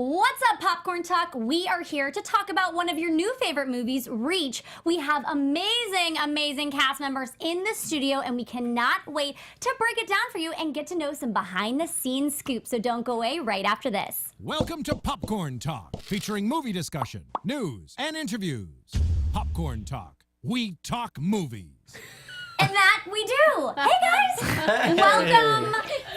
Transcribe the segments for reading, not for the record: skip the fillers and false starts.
What's up, Popcorn Talk? We are here to talk about one of your new favorite movies, Reach. We have amazing cast members in the studio, and we cannot wait to break it down for you and get to know some behind-the-scenes scoops. So don't go away right after this. Welcome to Popcorn Talk, featuring movie discussion, news, and interviews. Popcorn Talk. We talk movies. And that we do. Hey, guys. Welcome.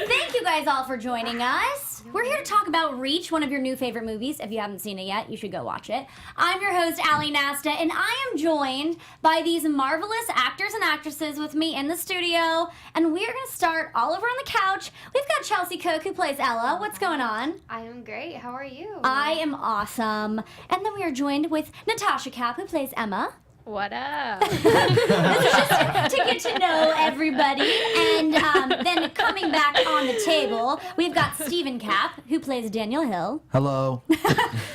Thank you guys all for joining us. We're here to talk about Reach, one of your new favorite movies. If you haven't seen it yet, you should go watch it. I'm your host, Ally Nasta, and I am joined by these marvelous actors and actresses with me in the studio. And we are going to start all over on the couch. We've got Chelsea Cook, who plays Ella. What's going on? I am great. How are you? I am awesome. And then we are joined with Natasha Capp, who plays Emma. What up? This is just to get to know everybody. And then coming back on the table, we've got Stephen Capp, who plays Daniel Hill. Hello.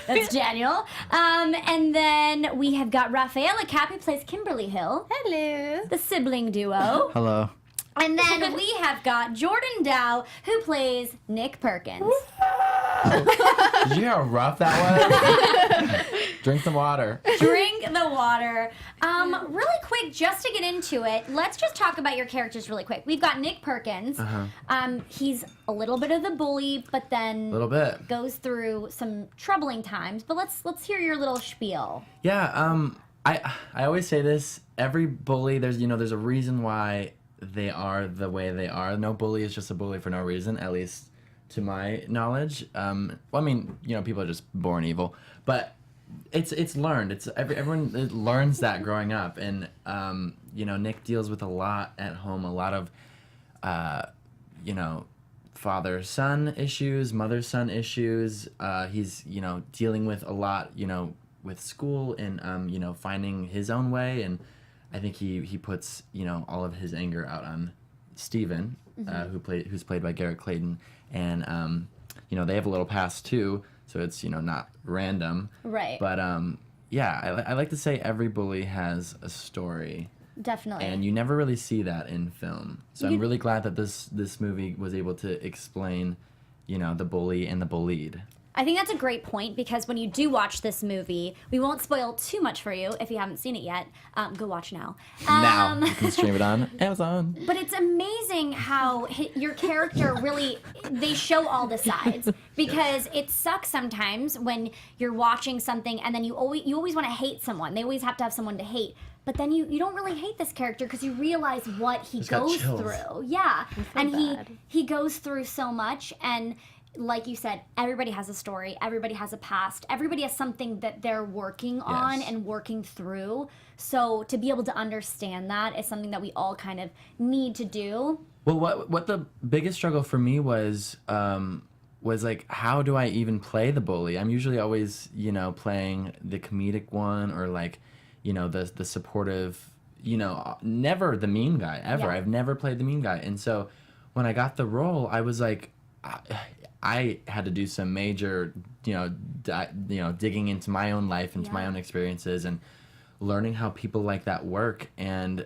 That's Daniel. And then we have got Raffaela Capp, who plays Kimberly Hill. Hello. The sibling duo. Hello. And then we have got Jordan Doww, who plays Nick Perkins. Did you hear how rough that was? Drink some water. Drink the water. Really quick, just to get into it, let's just talk about your characters really quick. We've got Nick Perkins. He's a little bit of the bully, but then A little bit. goes through some troubling times. But let's hear your little spiel. Yeah. I always say this. Every bully, there's a reason why they are the way they are. No bully is just a bully for no reason, at least to my knowledge. Well, I mean, people are just born evil, but it's learned. It's everyone learns that growing up, and Nick deals with a lot at home, a lot of father-son issues, mother-son issues. He's dealing with a lot, with school and finding his own way, and I think he puts all of his anger out on Steven, who's played by Garrett Clayton, and they have a little past too, so it's not random. Right. But I like to say every bully has a story. Definitely. And you never really see that in film. So I'm really glad that this movie was able to explain, the bully and the bullied. I think that's a great point, because when you do watch this movie, we won't spoil too much for you if you haven't seen it yet. Go watch now. Now you can stream it on Amazon. But it's amazing how your character really, they show all the sides, because it sucks sometimes when you're watching something and then you always want to hate someone. They always have to have someone to hate. But then you don't really hate this character because you realize what he goes through. Yeah. And he goes through so much, and like you said, everybody has a story, everybody has a past, everybody has something that they're working on and working through. So to be able to understand that is something that we all kind of need to do. Well, what the biggest struggle for me was like, how do I even play the bully? I'm usually always, playing the comedic one, or like, the supportive, never the mean guy, ever. Yeah. I've never played the mean guy. And so when I got the role, I was like, I had to do some major, digging into my own life, into my own experiences, and learning how people like that work. And,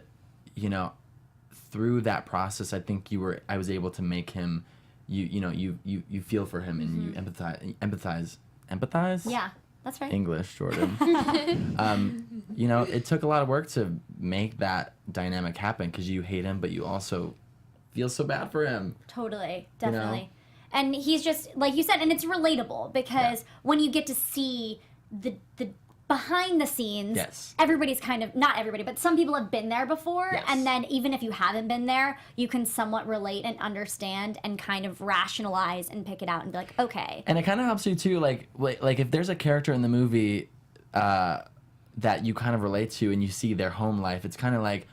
through that process, I think I was able to make him, you feel for him, and you empathize. Yeah, that's right. English, Jordan. It took a lot of work to make that dynamic happen, because you hate him, but you also feel so bad for him. Totally, definitely. And he's just, like you said, and it's relatable, because when you get to see the behind the scenes, everybody's kind of, not everybody, but some people have been there before, and then even if you haven't been there, you can somewhat relate and understand and kind of rationalize and pick it out and be like, okay. And it kind of helps you too, like if there's a character in the movie that you kind of relate to, and you see their home life, it's kind of like,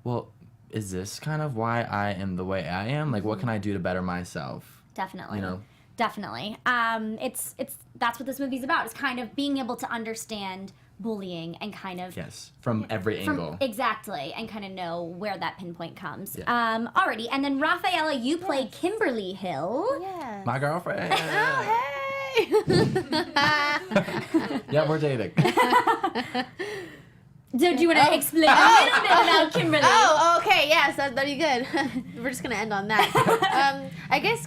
well, is this kind of why I am the way I am? Like, what can I do to better myself? Definitely. Definitely. It's that's what this movie's about. It's kind of being able to understand bullying and kind of from every angle. Exactly, and kind of know where that pinpoint comes. Alrighty, and then Raffaela, you play Kimberly Hill. Yeah. My girlfriend. Oh, hey. Yeah, we're dating. So do you want to explain a little bit about Kimberly? Oh, okay, yes, that'd be good. We're just gonna end on that.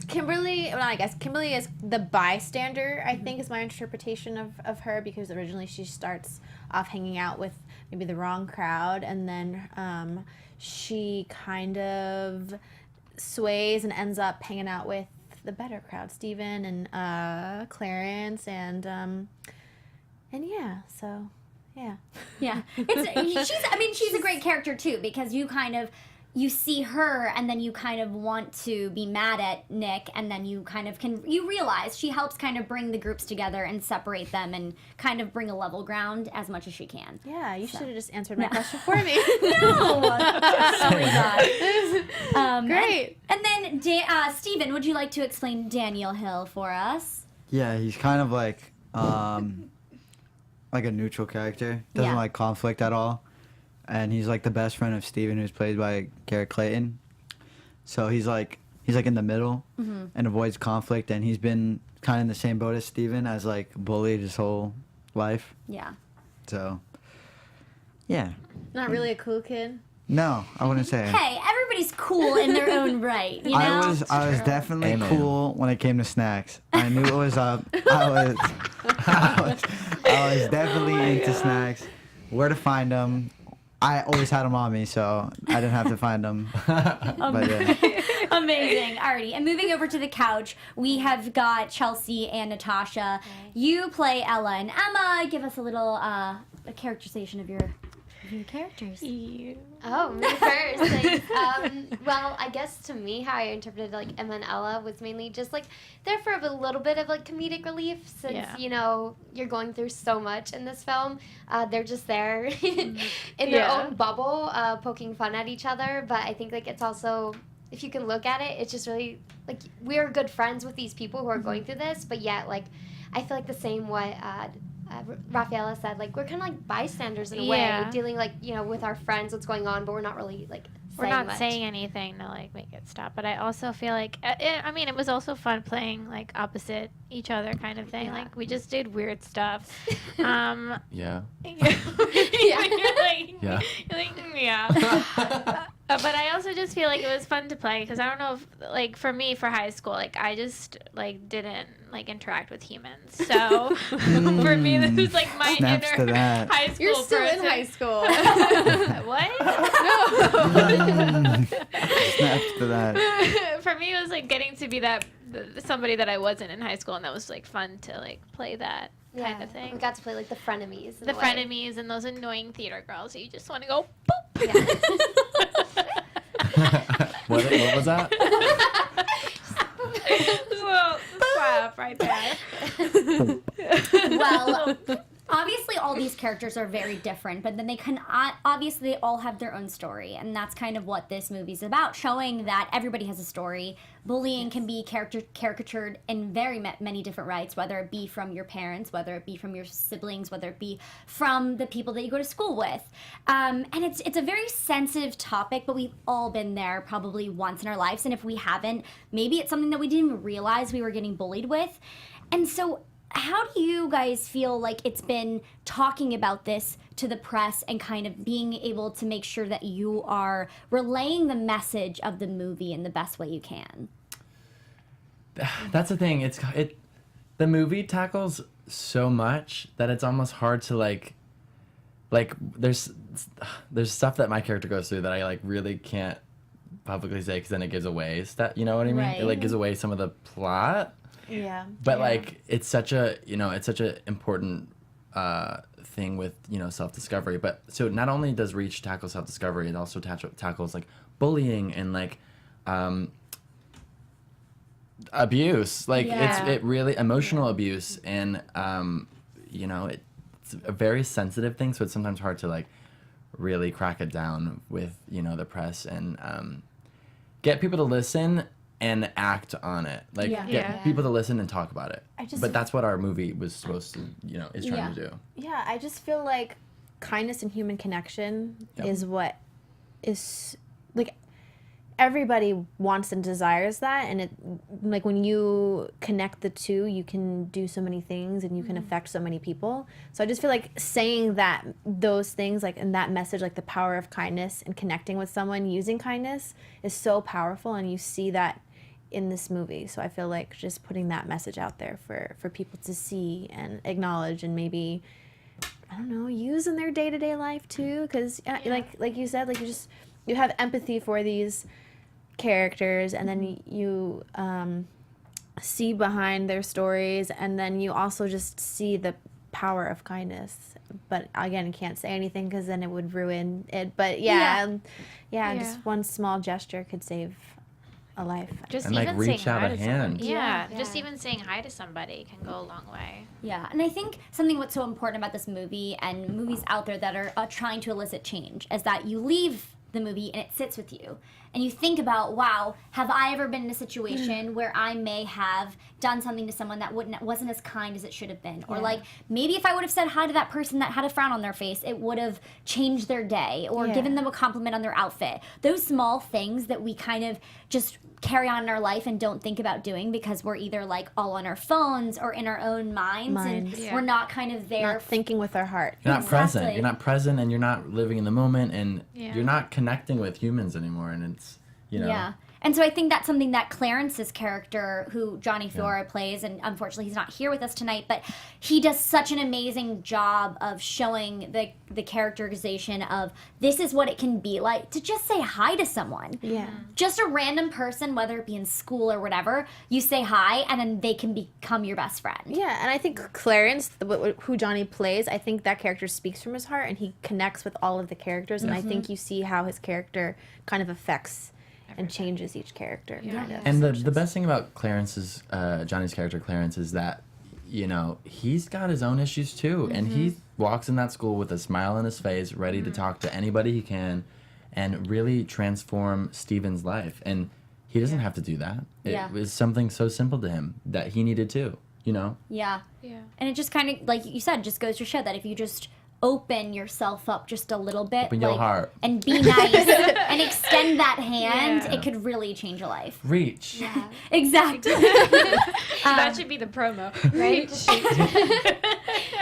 Kimberly is the bystander, I think is my interpretation of her, because originally she starts off hanging out with maybe the wrong crowd, and then she kind of sways and ends up hanging out with the better crowd, Steven and Clarence, and yeah, so... Yeah. She's a great character too, because you see her and then you kind of want to be mad at Nick, and then you kind of you realize she helps kind of bring the groups together and separate them and kind of bring a level ground as much as she can. Yeah, you should have just answered my question for me. No, definitely not. Great. And then Steven, would you like to explain Daniel Hill for us? Yeah, he's kind of like a neutral character. Doesn't like conflict at all. And he's like the best friend of Steven, who's played by Garrett Clayton. So he's like in the middle and avoids conflict, and he's been kind of in the same boat as Steven, as like bullied his whole life. Yeah. So yeah. Not really a cool kid. No, I wouldn't say. Hey, everybody's cool in their own right, you know? I was definitely Amen. cool when it came to snacks. I knew it was up. I was definitely into snacks. Where to find them? I always had them on me, so I didn't have to find them. But yeah. Amazing. Alrighty, and moving over to the couch, we have got Chelsea and Natasha. You play Ella and Emma. Give us a little a characterization of your characters. Oh, me first. Like, well, I guess to me, how I interpreted like Emma and Ella was mainly just like there for a little bit of like comedic relief, since you know you're going through so much in this film. They're just there in their own bubble, poking fun at each other. But I think like it's also, if you can look at it, it's just really like we're good friends with these people who are going through this, but yet like I feel like the same way. Raffaela said, like, we're kind of like bystanders in a way, dealing, like, you know, with our friends, what's going on, but we're not really, like, we're not much. saying anything to, like, make it stop. But I also feel like, it was also fun playing, like, opposite each other kind of thing. Yeah. Like, we just did weird stuff. Yeah. You're Yeah. But I also just feel like it was fun to play, because I don't know if, like, for me, for high school, like, I just, like, didn't, like, interact with humans. So, for me, this was, like, my Snaps to inner that. high school You're still person. in high school. What? Snaps to that. For me, it was, like, getting to be that somebody that I wasn't in high school, and that was, like, fun to, like, play that kind of thing. We got to play like the frenemies. The frenemies and those annoying theater girls that you just want to go boop. What was that? Well, slap right there. Well, obviously all these characters are very different, but then they can obviously they all have their own story, and that's kind of what this movie's about, showing that everybody has a story. Bullying can be caricatured in very many different rights, whether it be from your parents, whether it be from your siblings, whether it be from the people that you go to school with. And it's a very sensitive topic, but we've all been there probably once in our lives, and if we haven't, maybe it's something that we didn't even realize we were getting bullied with. And so how do you guys feel like it's been talking about this to the press and kind of being able to make sure that you are relaying the message of the movie in the best way you can? That's the thing. The movie tackles so much that it's almost hard to like there's stuff that my character goes through that I like really can't publicly say, because then it gives away stuff. You know what I mean? Right. It like gives away some of the plot. Yeah. But like it's such a important thing with self-discovery. But so not only does Reach tackle self-discovery, it also tackles like bullying and like abuse. Like it really emotional abuse, and it's a very sensitive thing. So it's sometimes hard to like really crack it down with the press and get people to listen and act on it, like get people to listen and talk about it. But that's what our movie was supposed to, is trying to do. Yeah, I just feel like kindness and human connection is what is like everybody wants and desires that, and it like when you connect the two, you can do so many things and you can affect so many people. So I just feel like saying that those things, like in that message, like the power of kindness and connecting with someone using kindness is so powerful, and you see that in this movie. So I feel like just putting that message out there for people to see and acknowledge, and maybe, I don't know, use in their day-to-day life too, because like you said, like you have empathy for these characters, and then you see behind their stories, and then you also just see the power of kindness. But again, can't say anything because then it would ruin it. But just one small gesture could save a life. Just And, like, even reach saying out hi a to hand. someone. Yeah, Yeah. just even saying hi to somebody can go a long way. Yeah, and I think something what's so important about this movie and movies out there that are trying to elicit change is that you leave the movie and it sits with you. And you think about, wow, have I ever been in a situation where I may have done something to someone that wasn't as kind as it should have been? Or like, maybe if I would have said hi to that person that had a frown on their face, it would have changed their day, or given them a compliment on their outfit. Those small things that we kind of just carry on in our life and don't think about doing because we're either like all on our phones or in our own minds. And we're not kind of there. Not thinking with our heart. You're not present. Exactly. You're not present, and you're not living in the moment, and Yeah. you're not connecting with humans anymore. And it's, you know. Yeah. And so I think that's something that Clarence's character, who Johnny Fiore plays, and unfortunately he's not here with us tonight, but he does such an amazing job of showing the characterization of this is what it can be like to just say hi to someone. Yeah. Just a random person, whether it be in school or whatever, you say hi and then they can become your best friend. Yeah, and I think Clarence, who Johnny plays, I think that character speaks from his heart, and he connects with all of the characters, and I think you see how his character kind of affects and changes each character. Kind of. And the best thing about Clarence's, Johnny's character Clarence, is that, you know, he's got his own issues too, and he walks in that school with a smile on his face, ready to talk to anybody he can, and really transform Steven's life. And he doesn't have to do that. It was something so simple to him that he needed too, you know? Yeah. Yeah. And it just kind of, like you said, just goes to show that if you just open yourself up just a little bit, Open your heart. and be nice and extend that hand, Yeah. it could really change a life. Reach. Yeah. Exactly. That should be the promo, right?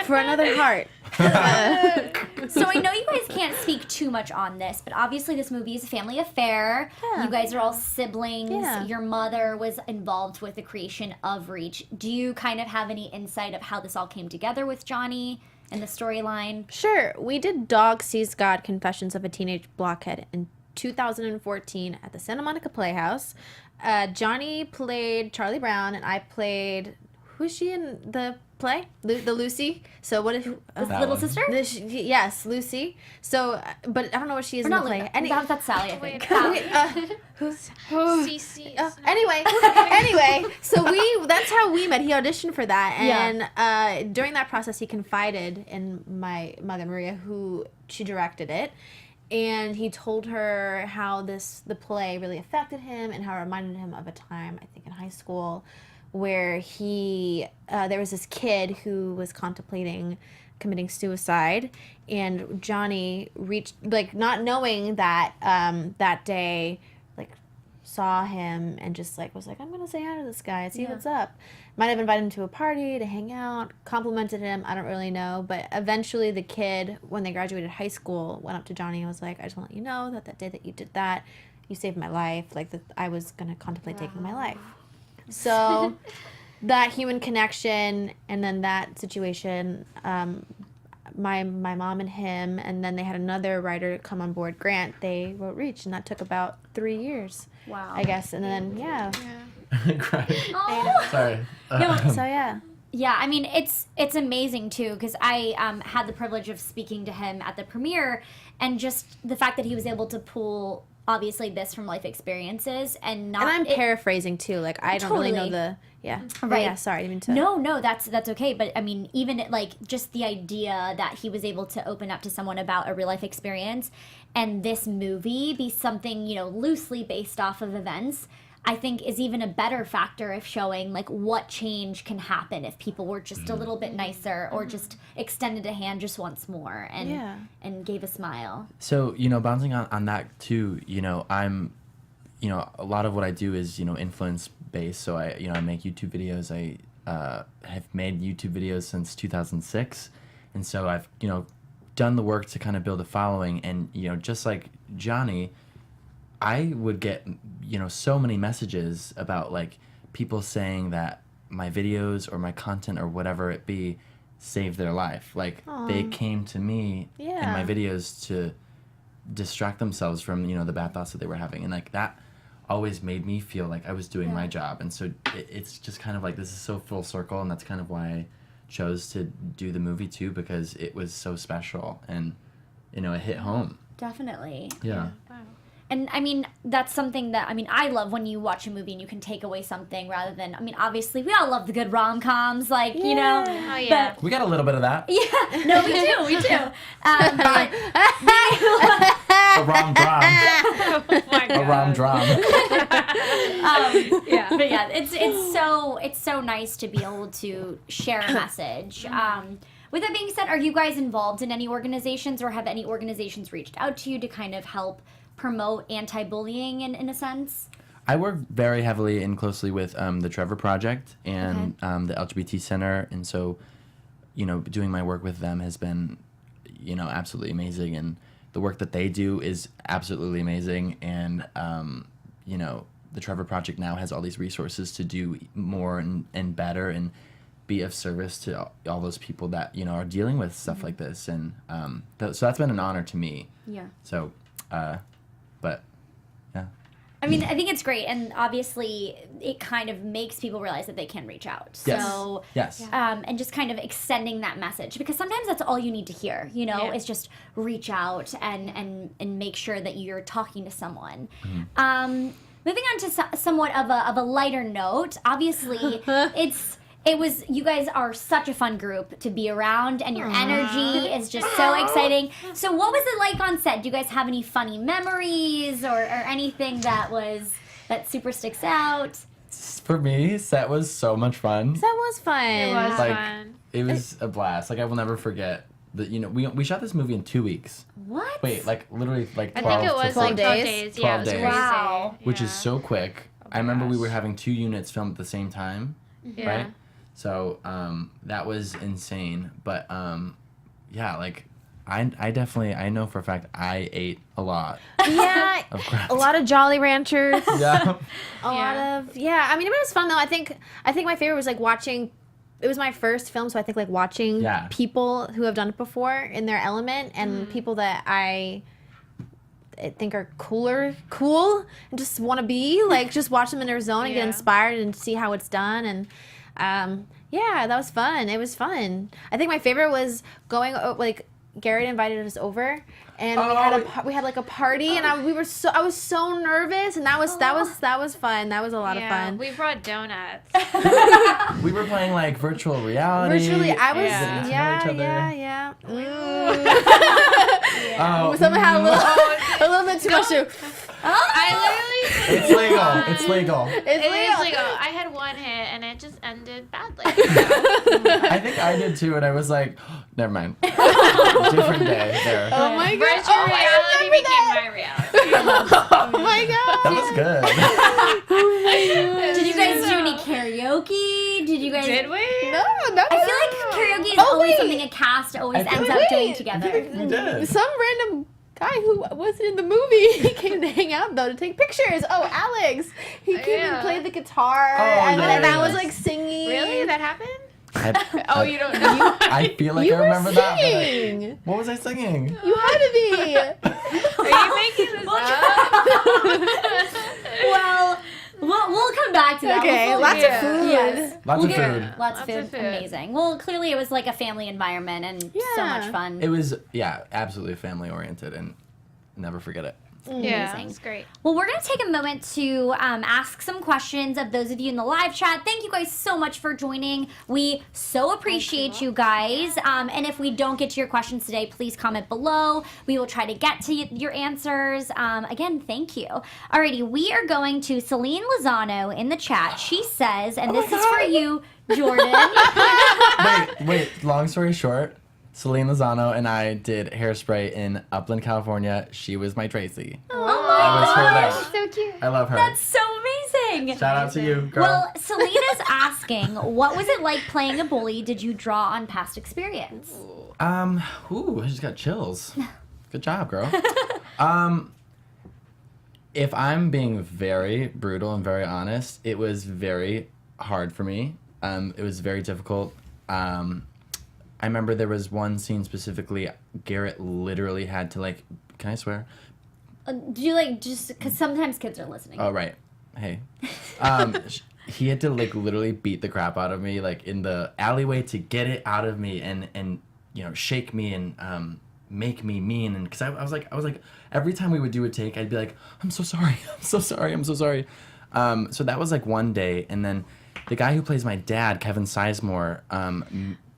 For another heart. So I know you guys can't speak too much on this, but obviously this movie is a family affair. Yeah. You guys are all siblings. Yeah. Your mother was involved with the creation of Reach. Do you kind of have any insight of how this all came together with Johnny and the storyline? Sure. We did Dog Sees God, Confessions of a Teenage Blockhead in 2014 at the Santa Monica Playhouse. Johnny played Charlie Brown, and I played, who's she in the play? The Lucy. So what if This That little one. sister? yes, Lucy. So, but I don't know what she is Or in the not play. Linda. That's Sally, I think. CC. Anyway, so that's how we met. He auditioned for that, and during that process, he confided in my mother, Maria, who she directed it, and he told her how the play really affected him and how it reminded him of a time, I think in high school, where there was this kid who was contemplating committing suicide, and Johnny reached, like, not knowing that that day, like, saw him and just like was like, I'm gonna say hi to this guy, see what's up. Might have invited him to a party to hang out, complimented him, I don't really know, but eventually the kid, when they graduated high school, went up to Johnny and was like, I just want to let you know that day that you did that, you saved my life, like that I was gonna contemplate taking my life. So that human connection, and then that situation, my mom and him, and then they had another writer come on board, Grant, they wrote Reach, and that took about 3 years. Wow. I guess, and then Crying. Oh. Sorry. so yeah. Yeah, I mean, it's amazing, too, because I had the privilege of speaking to him at the premiere, and just the fact that he was able to pull, obviously, this from life experiences, and not... And I'm paraphrasing too, like I don't really know Totally. Right. Right. Yeah, sorry, I didn't mean to. No, that's okay. But I mean, even like just the idea that he was able to open up to someone about a real life experience, and this movie be something, you know, loosely based off of events, I think is even a better factor of showing like what change can happen if people were just a little bit nicer, or just extended a hand just once more and gave a smile. So, you know, bouncing on that too, you know, a lot of what I do is, influence based. So I make YouTube videos. I have made YouTube videos since 2006. And so I've, done the work to kind of build a following. And, just like Johnny, I would get, so many messages about like people saying that my videos or my content or whatever it be saved their life. Like they came to me in my videos to distract themselves from, the bad thoughts that they were having. And like that always made me feel like I was doing my job. And so it's just kind of like, this is so full circle. And that's kind of why I chose to do the movie too, because it was so special and, it hit home. Definitely. Yeah. Wow. And I mean, that's something that, I love when you watch a movie and you can take away something rather than, obviously we all love the good rom-coms, like, Oh yeah. We got a little bit of that. Yeah, no, we do. But A rom drum. Oh my A rom drum. but yeah, it's so nice to be able to share a message. With that being said, are you guys involved in any organizations, or have any organizations reached out to you to kind of help promote anti-bullying in a sense? I work very heavily and closely with the Trevor Project and the LGBT Center, and so, doing my work with them has been, absolutely amazing, and the work that they do is absolutely amazing, and, the Trevor Project now has all these resources to do more and better and be of service to all those people that, are dealing with stuff like this, and so that's been an honor to me. Yeah. So, but, yeah. I think it's great, and obviously it kind of makes people realize that they can reach out. Yes. So, Yes. and just kind of extending that message, because sometimes that's all you need to hear, Yeah. is just reach out and make sure that you're talking to someone. Moving on to somewhat of a lighter note, obviously you guys are such a fun group to be around, and your energy is just so exciting. So what was it like on set? Do you guys have any funny memories or anything that super sticks out? For me, set was so much fun. That was fun. It was Like, fun. It was a blast. Like, I will never forget that, we shot this movie in 2 weeks. What? Wait, like literally like 12 I think it to was 14, like 12 days? days. 12 Yeah, it was days. crazy. Wow. which Yeah. is so quick. I remember we were having 2 units filmed at the same time, Yeah. right? So that was insane. But yeah, like I know for a fact I ate a lot Yeah, of crap. a lot of Jolly Ranchers. Yeah. A lot of it was fun though. I think my favorite was like watching. It was my first film, so I think like watching Yeah. people who have done it before in their element, and people that I think are cool, and just want to be like, just watch them in their zone and get Yeah. inspired and see how it's done. And yeah, that was fun. It was fun. I think my favorite was going like Garrett invited us over, and we had like a party, and I was so nervous, and that was fun. That was a lot of fun. We brought donuts. We were playing like virtual reality. Virtually, I was Yeah. yeah. Oh, Someone had a little bit too much too. I literally. it's legal. It's legal. It's It is legal. legal. I had one hit and it just ended badly. I think I did too, and I was like, never mind. Different day there. Oh my god! Virtual Oh, I reality remember became that. my reality. Oh my god! That was good. Did you guys do any karaoke? Did you guys? Did we? No. I feel like karaoke is Oh, always wait. something a cast always I ends feel up like- doing wait. together. We did. Some random guy who wasn't in the movie he came to hang out though to take pictures. Oh, Alex! He came and Yeah. played the guitar, Oh, and yeah, then I yeah. was like singing. Really? That happened? Oh, You don't know. I feel like You I were remember that. but I- singing. What was I singing? You had to be. Are you making this up? Well, we'll come back to that. Okay, We'll lots Yeah. of food. Yes. Lots We'll of get- food. Lots of food. Amazing. Well, clearly it was like a family environment and so Yeah. much fun. It was, yeah, absolutely family oriented, and never forget it. Yeah, Amazing. it's great. Well, we're going to take a moment to ask some questions of those of you in the live chat. Thank you guys so much for joining. We so appreciate you guys. And if we don't get to your questions today, please comment below. We will try to get to your answers. Again, thank you. Alrighty, we are going to Celine Lozano in the chat. She says, and this is for you, Jordan. Wait, long story short, Celine Lozano and I did Hairspray in Upland, California. She was my Tracy. Oh I was her my there. gosh. So cute. I love her. That's so amazing. Shout out to you, girl. Well, Selena's asking, what was it like playing a bully? Did you draw on past experience? I just got chills. Good job, girl. If I'm being very brutal and very honest, it was very hard for me. It was very difficult. I remember there was one scene specifically, Garrett literally had to like, can I swear? Do you like just, because sometimes kids are listening. Oh, right. Hey. He had to like literally beat the crap out of me like in the alleyway to get it out of me and you know, shake me and make me mean. And because I was like, every time we would do a take, I'd be like, I'm so sorry. I'm so sorry. I'm so sorry. So that was like one day. And then the guy who plays my dad, Kevin Sizemore,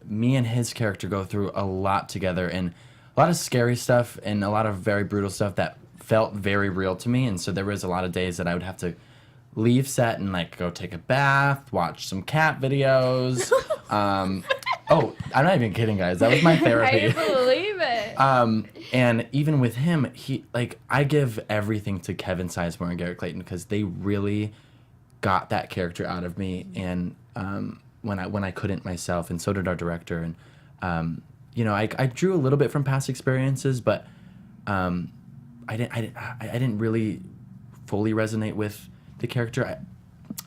me and his character go through a lot together and a lot of scary stuff and a lot of very brutal stuff that felt very real to me. And so there was a lot of days that I would have to leave set and like go take a bath, watch some cat videos. Oh, I'm not even kidding, guys. That was my therapy. I believe it. And even with him, he like I give everything to Kevin Sizemore and Garrett Clayton because they really got that character out of me. And when I couldn't myself, and so did our director. And you know, I drew a little bit from past experiences, but I didn't really fully resonate with the character.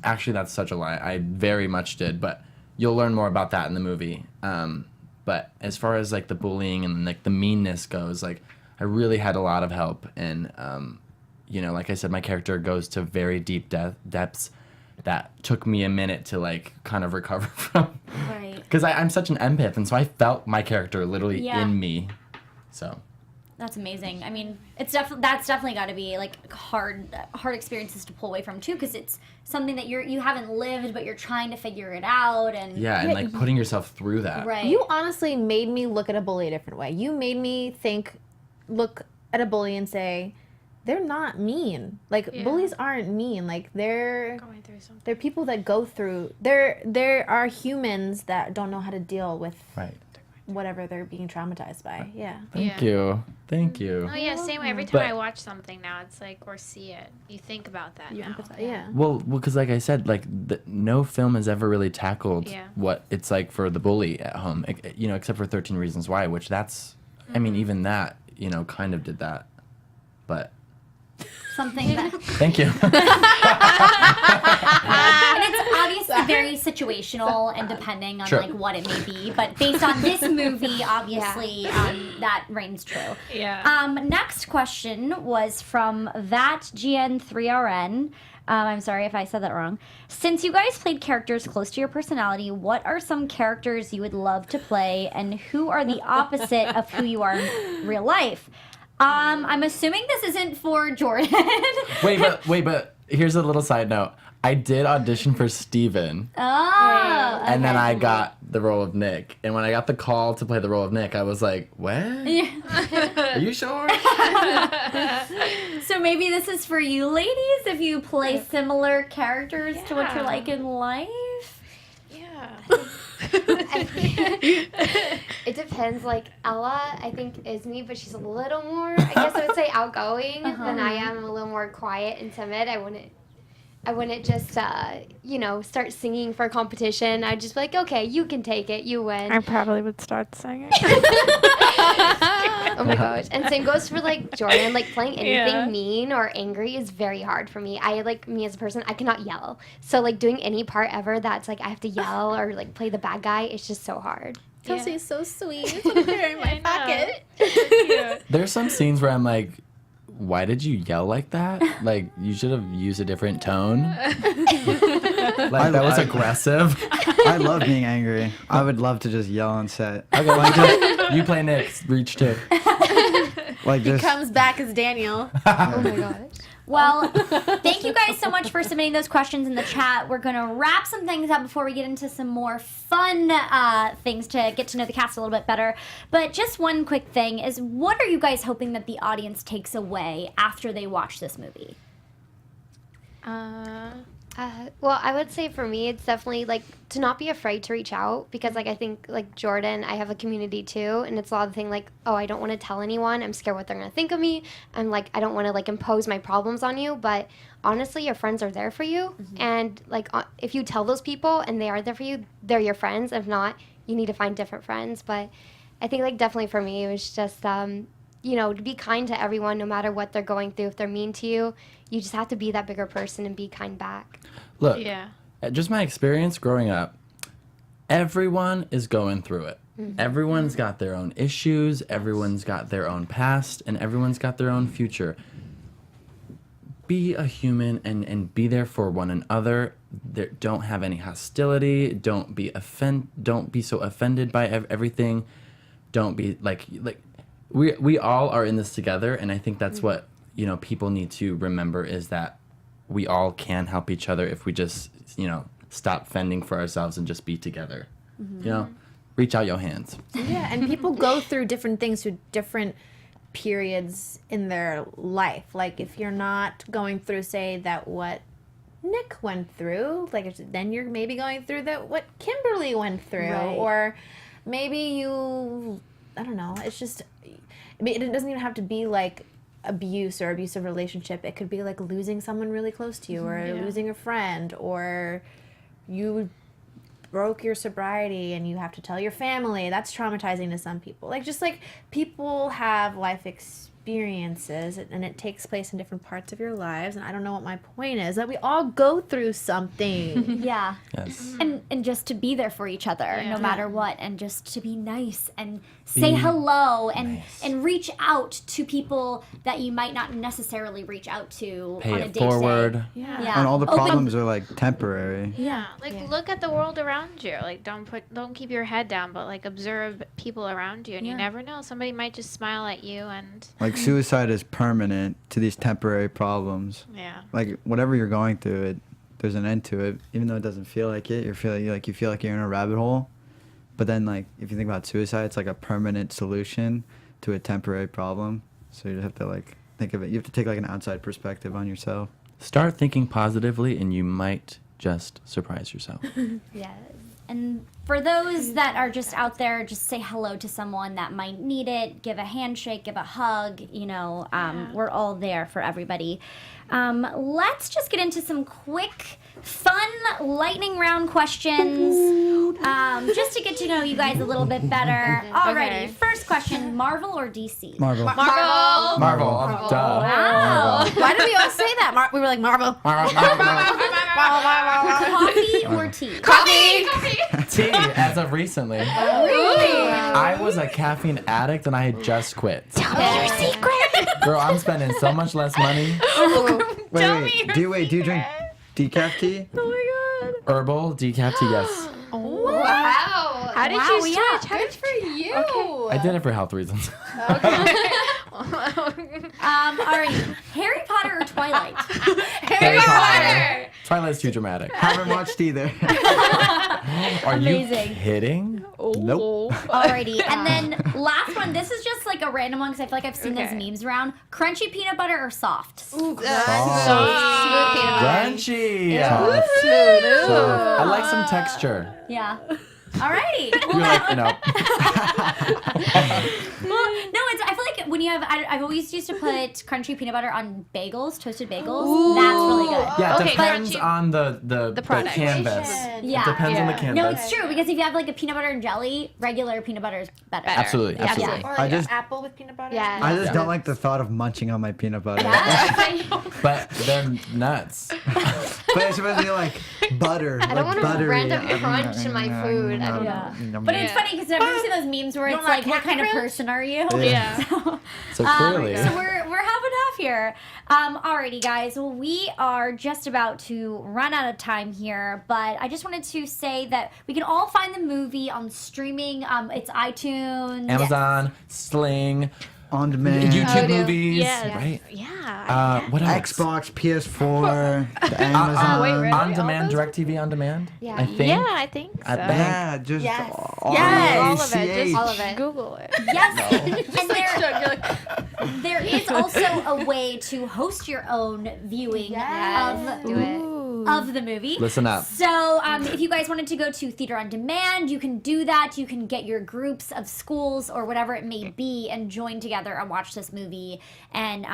Actually, that's such a lie. I very much did, but you'll learn more about that in the movie. But as far as like the bullying and like the meanness goes, like I really had a lot of help. And you know, like I said, my character goes to very deep depths that took me a minute to like kind of recover from. Right. Because I'm such an empath, and so I felt my character literally in me. So. That's amazing. I mean, that's definitely got to be like hard experiences to pull away from too, because it's something that you haven't lived, but you're trying to figure it out, and Yeah, and like putting yourself through that. right. You honestly made me look at a bully a different way. You made me look at a bully and say, they're not mean. Like bullies aren't mean. Like they're Going through something. they're people that go through. There are humans that don't know how to deal with Right. whatever they're being traumatized by. Yeah. Thank you. Thank you. Oh yeah, same way. Every time But- I watch something now, it's like or see it, you think about that You now. empathize. Yeah. Well, because like I said, like no film has ever really tackled Yeah. what it's like for the bully at home, you know, except for 13 Reasons Why, which that's, I mean, even that, you know, kind of did that. But something that, thank you. and it's obviously very situational and depending on Sure. like what it may be. But based on this movie, obviously, that reigns true. Yeah. Next question was from ThatGN3RN. I'm sorry if I said that wrong. Since you guys played characters close to your personality, what are some characters you would love to play, and who are the opposite of who you are in real life? I'm assuming this isn't for Jordan. wait, but here's a little side note. I did audition for Steven. Oh. And then I got the role of Nick. And when I got the call to play the role of Nick, I was like, what? Are you sure? So maybe this is for you ladies if you play similar characters to what you're Yeah. like in life. Yeah. It depends. Like Ella, I think is me, but she's a little more. I guess I would say outgoing than I am. I'm a little more quiet and timid. I wouldn't just you know, start singing for a competition. I'd just be like, okay, you can take it. You win. I probably would start singing. Oh my gosh. And same goes for like Jordan. Like playing anything Yeah. mean or angry is very hard for me. I like me as a person, I cannot yell. So like doing any part ever that's like I have to yell or like play the bad guy, it's just so hard. Kelsey's so sweet. It's up there in my pocket. Cute. There's some scenes where I'm like, why did you yell like that? Like, you should have used a different tone. Like, that was aggressive. I love being angry. I would love to just yell on set. Okay, like, you play Nick, reach two. Like He just comes back as Daniel. Oh my gosh. Well, thank you guys so much for submitting those questions in the chat. We're going to wrap some things up before we get into some more fun things to get to know the cast a little bit better. But just one quick thing is, what are you guys hoping that the audience takes away after they watch this movie? Well, I would say for me, it's definitely like to not be afraid to reach out because, like, I think like Jordan, I have a community too, and it's a lot of the thing like, oh, I don't want to tell anyone. I'm scared what they're gonna think of me. I'm like, I don't want to like impose my problems on you, but honestly, your friends are there for you, and like if you tell those people and they are there for you, they're your friends. If not, you need to find different friends. But I think like definitely for me, it was just you know, to be kind to everyone no matter what they're going through. If they're mean to you, you just have to be that bigger person and be kind back. Look, Yeah. just my experience growing up, everyone is going through it. Everyone's got their own issues, everyone's got their own past, and everyone's got their own future. Be a human and be there for one another. Don't have any hostility. Don't be so offended by everything. Don't be like we all are in this together, and I think that's what, you know, people need to remember is that we all can help each other if we just, you know, stop fending for ourselves and just be together. You know, reach out your hands. Yeah, and people go through different things through different periods in their life. Like if you're not going through, say, that what Nick went through, like then you're maybe going through that what Kimberly went through, Right. or maybe you, I don't know. It's just, I mean, it doesn't even have to be like abuse or abusive relationship. It could be like losing someone really close to you, or losing a friend, or you broke your sobriety and you have to tell your family. That's traumatizing to some people. Like just like people have life experiences and it takes place in different parts of your lives, and I don't know what my point is, that we all go through something. Yeah. Yes. And just to be there for each other Yeah. no matter what, and just to be nice and say hello and reach out to people that you might not necessarily reach out to Pay on a it day-to-day. forward. Yeah. And all the Open- problems are like temporary. Yeah, like look at the world around you. Like don't keep your head down, but like observe people around you, and you never know. Somebody might just smile at you, and Like suicide is permanent to these temporary problems. yeah, Like whatever you're going through, there's an end to it. Even though it doesn't feel like it, you feel like you're in a rabbit hole. But then like if you think about suicide, it's like a permanent solution to a temporary problem. So you have to like think of it. You have to take like an outside perspective on yourself. Start thinking positively, and you might just surprise yourself. Yes. And for those that are just out there, just say hello to someone that might need it. Give a handshake, give a hug. You know, we're all there for everybody. Let's just get into some quick, fun, lightning round questions, just to get to know you guys a little bit better. Alrighty, first question: Marvel or DC? Marvel. Marvel. Duh. Wow. Why did we all say that? We were like Marvel. Coffee or tea? Tea, as of recently. Really? I was a caffeine addict and I had just quit. Tell me your secret. Girl, I'm spending so much less money. Wait. Do you drink decaf tea? Herbal, decaf tea, yes. Wow. how did Wow, you switch? yeah. How did For you. I did it for health reasons. Alrighty, Harry Potter or Twilight? Harry Potter. Twilight's too dramatic. Haven't watched either. Are Amazing. you kidding? Nope. Alrighty, and then last one. This is just like a random one because I feel like I've seen those Okay. memes around. Crunchy peanut butter or soft? Smooth peanut butter. Crunchy. Smooth. I like some texture. Yeah. Alrighty. You're like, you know. Well, no, I feel like when you have, I've always used to put crunchy peanut butter on bagels, toasted bagels. That's really good. Yeah, it Okay, depends crunchy. on the product. canvas. Yeah. It depends on the Yeah. canvas. No, it's true because if you have like a peanut butter and jelly, regular peanut butter is better. Absolutely, Yeah. absolutely. Or like I just- apple with peanut butter. Yeah. I just Yeah. don't like the thought of munching on my peanut butter. But they're nuts. But it's supposed to be like butter. I don't like want a buttery. random crunch in my food. I don't Yeah. know. But it's funny because I've ever seen those memes where You it's don't like, like what kind of Happy person are you? Yeah. So clearly. So we're half and half here. Alrighty, guys. Well, we are just about to run out of time here, but I just wanted to say that we can all find the movie on streaming. It's iTunes, Amazon, Sling, On demand. YouTube movies, Yes. right? Yeah. What else? Xbox, PS4, the Amazon. wait, really? On demand, DirecTV on demand. Yeah. I think. Yeah, I think so. I think. Yeah, just Yes. all Yes. All of it. Just All of it. Google it. Yes, and there is also a way to host your own viewing of Do it. of the movie. Listen up. So if you guys wanted to go to Theater on Demand, you can do that. You can get your groups of schools or whatever it may be and join together and watch this movie and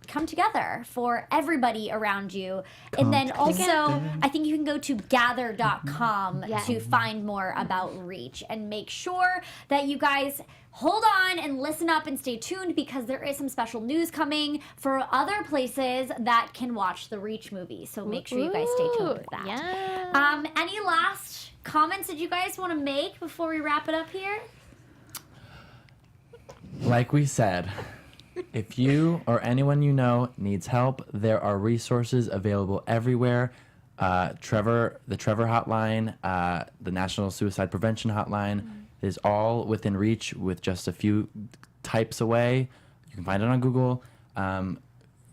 come together for everybody around you. And then also, I think you can go to gather.com to find more about Reach and make sure that you guys hold on and listen up and stay tuned because there is some special news coming for other places that can watch the Reach movie. So make sure you guys stay tuned with that. Yeah. Any last comments that you guys want to make before we wrap it up here? Like we said, if you or anyone you know needs help, there are resources available everywhere. The Trevor Hotline, the National Suicide Prevention Hotline is all within reach with just a few types away. You can find it on Google.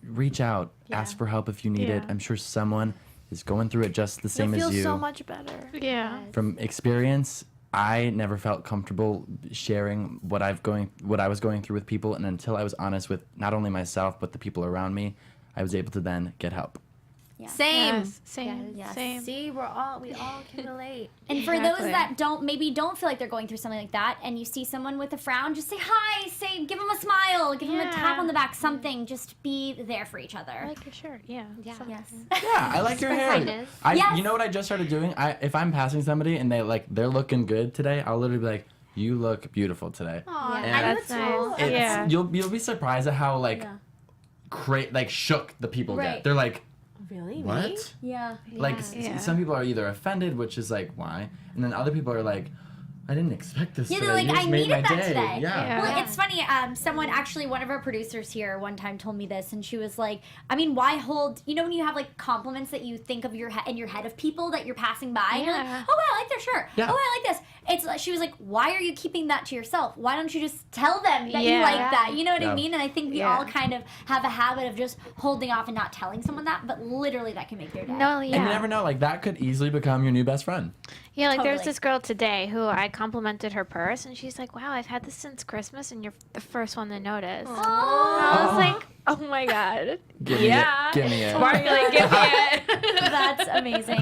Reach out, ask for help if you need it. I'm sure someone is going through it just the same as you. You'll feel so much better. Yeah. From experience, I never felt comfortable sharing what I was going through with people, and until I was honest with not only myself but the people around me, I was able to then get help. Same. Yes. Same. Yes. Same. See, we all can relate. And for those that don't feel like they're going through something like that, and you see someone with a frown, just say hi, give them a smile, give them a tap on the back, something. Just be there for each other. I like your shirt. Yeah. Yes. Yeah, I like your hair. kindness. You know what I just started doing? If I'm passing somebody and they're looking good today, I'll literally be like, "You look beautiful today." Aw, And That's nice. Yeah. You'll be surprised at how shook the people Right. get. They're like, Really? "What?" Me? Yeah. Like some people are either offended, which is like, why, and then other people are like, I didn't expect this. Yeah, today. they're like, You just I made needed my that day. today. Yeah. Well, it's funny. One of our producers here one time told me this, and she was like, I mean, why hold, when you have like compliments that you think of in your head of people that you're passing by, and you're like, Yeah. oh, wow, I like their shirt. Yeah. Oh, I like this. It's like, she was like, why are you keeping that to yourself? Why don't you just tell them that you Yeah. like that? You know what Yeah. I mean? And I think we all kind of have a habit of just holding off and not telling someone that, but literally that can make their day. No, yeah. And you never know, like that could easily become your new best friend. Yeah, like there's Totally. this girl today who I complimented her purse, and she's like, "Wow, I've had this since Christmas, and you're the first one to notice." And I was like, "Oh my god, Give me yeah, it. Give me it. Sparkly, give me it." That's amazing.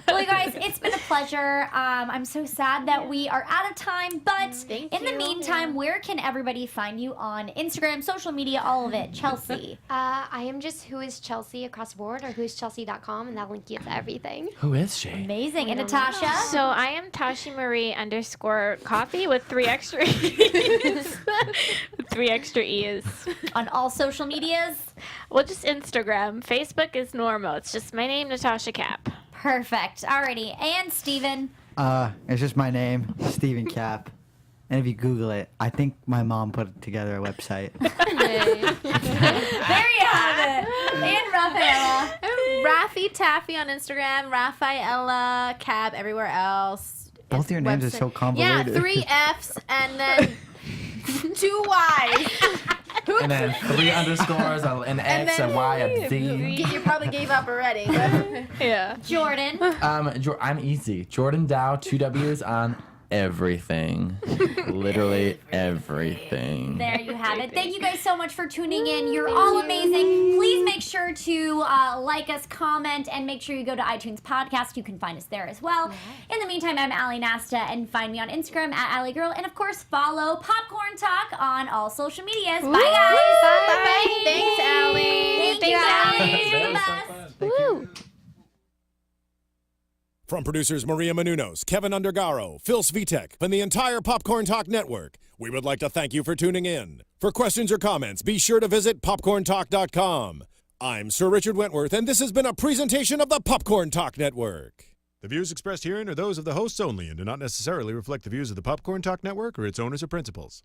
Well, you guys, it's been a pleasure. I'm so sad that we are out of time, but in the meantime, where can everybody find you on Instagram, social media, all of it? Chelsea. I am just Who Is Chelsea across the board, or whoischelsea.com, and that'll link you to everything. Who is she? Amazing. And Natasha? So I am Tashi Marie _coffee with 3 extra E's. 3 extra E's. On all social medias? Well, just Instagram. Facebook is normal. It's just my name, Natasha Capp. Perfect. Alrighty. And Steven. It's just my name, Stephen Capp. And if you Google it, I think my mom put together a website. There you have it. And Raffaela. Raffy Taffy on Instagram, Raffaela Capp everywhere else. Both your names are so convoluted. Yeah, 3 F's and then 2 Y's. And then 3 underscores, an X, a Y, a Z. You probably gave up already. Yeah. Jordan. I'm easy. Jordan Doww, 2 W's on everything. Literally everything. There you have it. Thank you guys so much for tuning in. You're all amazing. Please make sure to like us, comment, and make sure you go to iTunes Podcast. You can find us there as well. In the meantime, I'm Ally Nasta, and find me on Instagram at AllieGirl. And of course, follow Popcorn Talk on all social medias. Bye, guys. Bye. Thanks, Allie. Thank you, Allie. That You're the was so best. fun. Thank you. From producers Maria Menounos, Kevin Undergaro, Phil Svitek, and the entire Popcorn Talk Network, we would like to thank you for tuning in. For questions or comments, be sure to visit popcorntalk.com. I'm Sir Richard Wentworth, and this has been a presentation of the Popcorn Talk Network. The views expressed herein are those of the hosts only and do not necessarily reflect the views of the Popcorn Talk Network or its owners or principals.